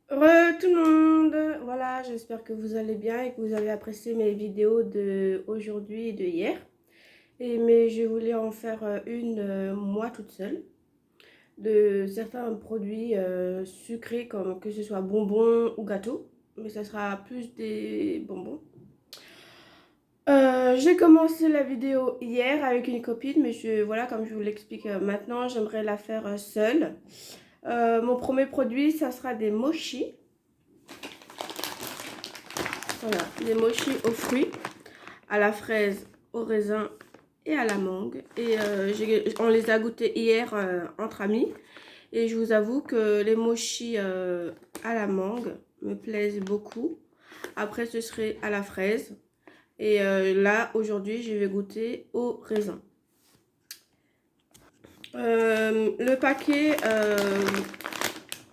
Tout le monde, voilà, j'espère que vous allez bien et que vous avez apprécié mes vidéos de aujourd'hui et de hier. Mais je voulais en faire une moi toute seule de certains produits sucrés comme que ce soit bonbons ou gâteaux, mais ça sera plus des bonbons. J'ai commencé la vidéo hier avec une copine, mais voilà, comme je vous l'explique maintenant, j'aimerais la faire seule. Mon premier produit, ça sera des mochis. Voilà, des mochis aux fruits, à la fraise, au raisin et à la mangue. Et on les a goûtés hier entre amis. Et je vous avoue que les mochis à la mangue me plaisent beaucoup. Après, ce serait à la fraise. Et là, aujourd'hui, je vais goûter au raisin. Le paquet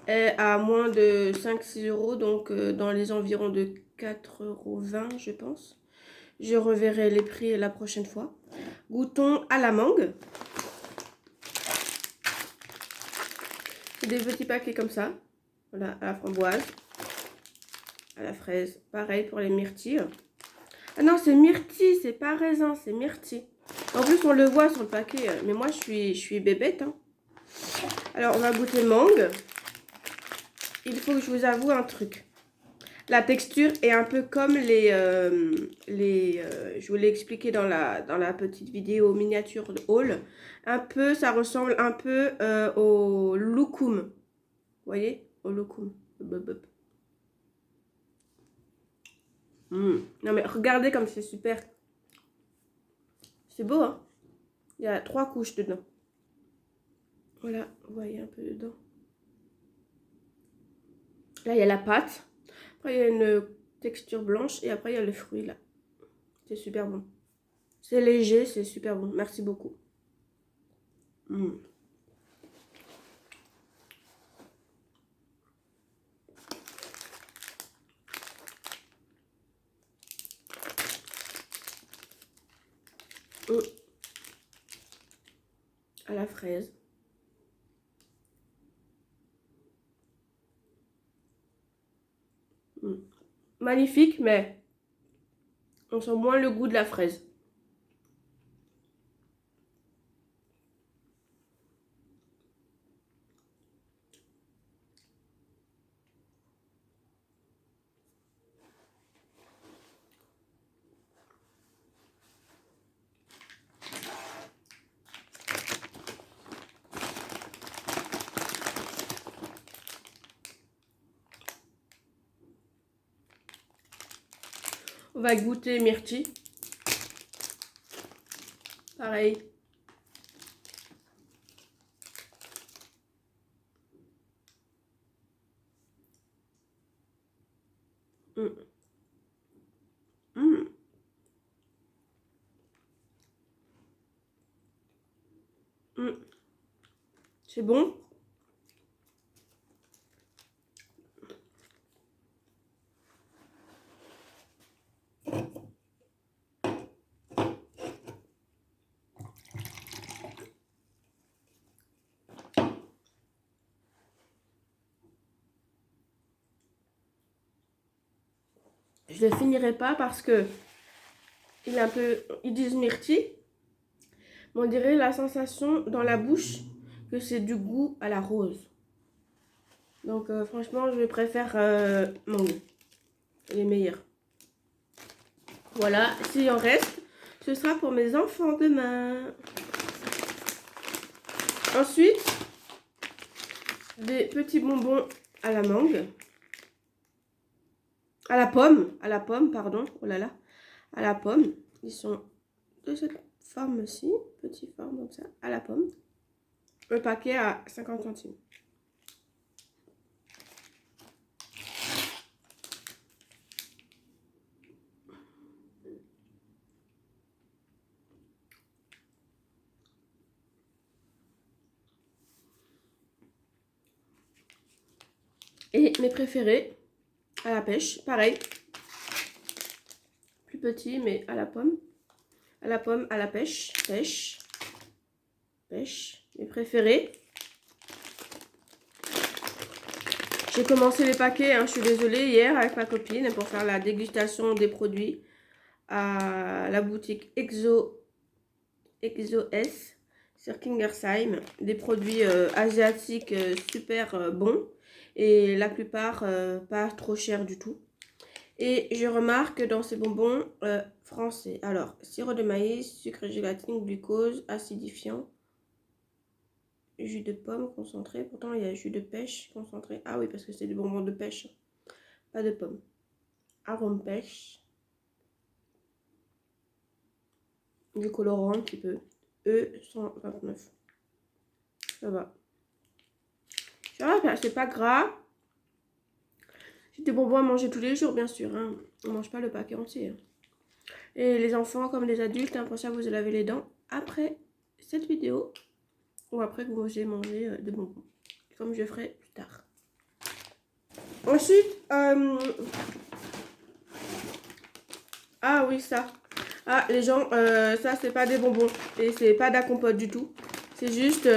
est à moins de 5-6 euros, donc dans les environs de 4,20 € je pense. Je reverrai les prix la prochaine fois. Goûtons à la mangue. C'est des petits paquets comme ça. Voilà, à la framboise, à la fraise. Pareil pour les myrtilles. Ah non, c'est myrtille, c'est pas raisin, c'est myrtille. En plus, on le voit sur le paquet. Mais moi, je suis bébête. Hein. Alors, on va goûter mangue. Il faut que je vous avoue un truc. La texture est un peu comme je vous l'ai expliqué dans la petite vidéo miniature de haul. Un peu, ça ressemble un peu au loukoum. Vous voyez? Au loukoum. Non mais regardez comme c'est super. C'est beau, hein? Il y a 3 couches dedans. Voilà, vous voyez un peu dedans. Là, il y a la pâte. Après, il y a une texture blanche. Et après, il y a le fruit, là. C'est super bon. C'est léger, c'est super bon. Merci beaucoup. À la fraise. Magnifique, mais on sent moins le goût de la fraise. On va goûter myrtille. Pareil. C'est bon. Je ne finirai pas parce que il est un peu, ils disent myrtille. Mais on dirait la sensation dans la bouche que c'est du goût à la rose. Donc franchement, je préfère mangue. Elle est meilleure. Voilà, s'il en reste, ce sera pour mes enfants demain. Ensuite, des petits bonbons à la mangue. À la pomme, pardon. Oh là là. À la pomme. Ils sont de cette forme-ci. Petite forme comme ça. À la pomme. Le paquet à 50 centimes. Et mes préférés, à la pêche, pareil. Plus petit, mais à la pomme. À la pomme, à la pêche. Pêche. Pêche. Mes préférés. J'ai commencé les paquets, hein, je suis désolée, hier avec ma copine pour faire la dégustation des produits à la boutique Exo S sur Kingersheim. Des produits asiatiques super bons et la plupart pas trop chers du tout. Et je remarque dans ces bonbons français, alors sirop de maïs, sucre gélatine, glucose, acidifiant, jus de pomme concentré. Pourtant il y a jus de pêche concentré. Ah oui, parce que c'est des bonbons de pêche, pas de pomme. Arôme pêche, du colorant un petit peu. E129. Ça va. Ça va, c'est pas gras. C'est des bonbons à manger tous les jours, bien sûr. Hein. On mange pas le paquet entier. Et les enfants comme les adultes, hein, pour ça vous lavez les dents après cette vidéo. Ou après que vous avez mangé des bonbons. Comme je ferai plus tard. Ensuite, ah oui, ça. Ah, les gens, ça c'est pas des bonbons. Et c'est pas de la compote du tout. C'est juste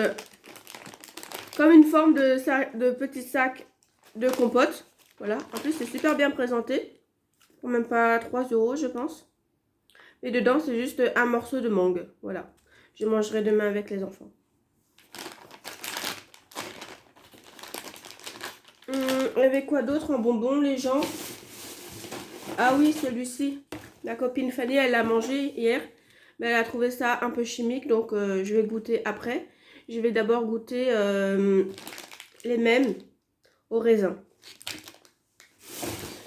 comme une forme de petit sac de compote. Voilà. En plus, c'est super bien présenté. Pour même pas 3 € je pense. Et dedans, c'est juste un morceau de mangue. Voilà. Je mangerai demain avec les enfants. Avec quoi d'autre en bonbons, les gens? Ah oui, celui-ci. La copine Fanny, elle l'a mangé hier. Mais elle a trouvé ça un peu chimique. Donc, je vais goûter après. Je vais d'abord goûter les mêmes au raisin.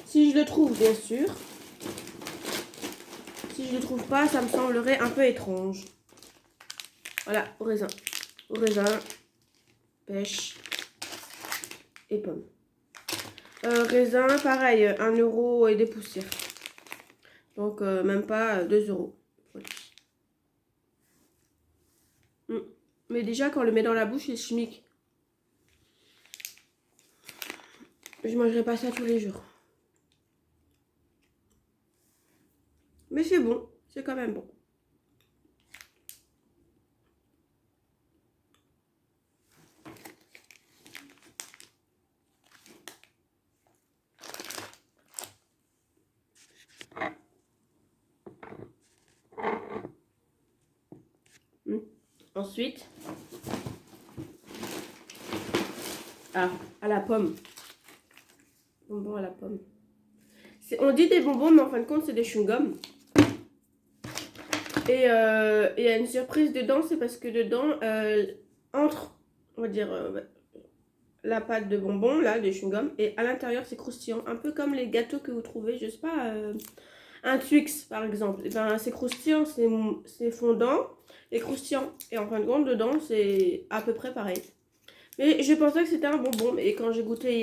Si je le trouve, bien sûr. Si je le trouve pas, ça me semblerait un peu étrange. Voilà, au raisin. Au raisin, pêche et pomme. Raisin, pareil, 1 € et des poussières. Donc, même pas 2 €. Mais déjà, quand on le met dans la bouche, c'est chimique. Je mangerai pas ça tous les jours. Mais c'est bon, c'est quand même bon. Ensuite, à la pomme. Bonbons à la pomme. On dit des bonbons, mais en fin de compte, c'est des chewing-gums. Et il y a une surprise dedans, c'est parce que dedans, entre, on va dire, la pâte de bonbons, là, des chewing-gums, et à l'intérieur, c'est croustillant. Un peu comme les gâteaux que vous trouvez, je sais pas, un Twix, par exemple. Et ben, c'est croustillant, c'est fondant et croustillant. Et en fin de compte, dedans, c'est à peu près pareil. Mais je pensais que c'était un bonbon, et quand j'ai goûté hier,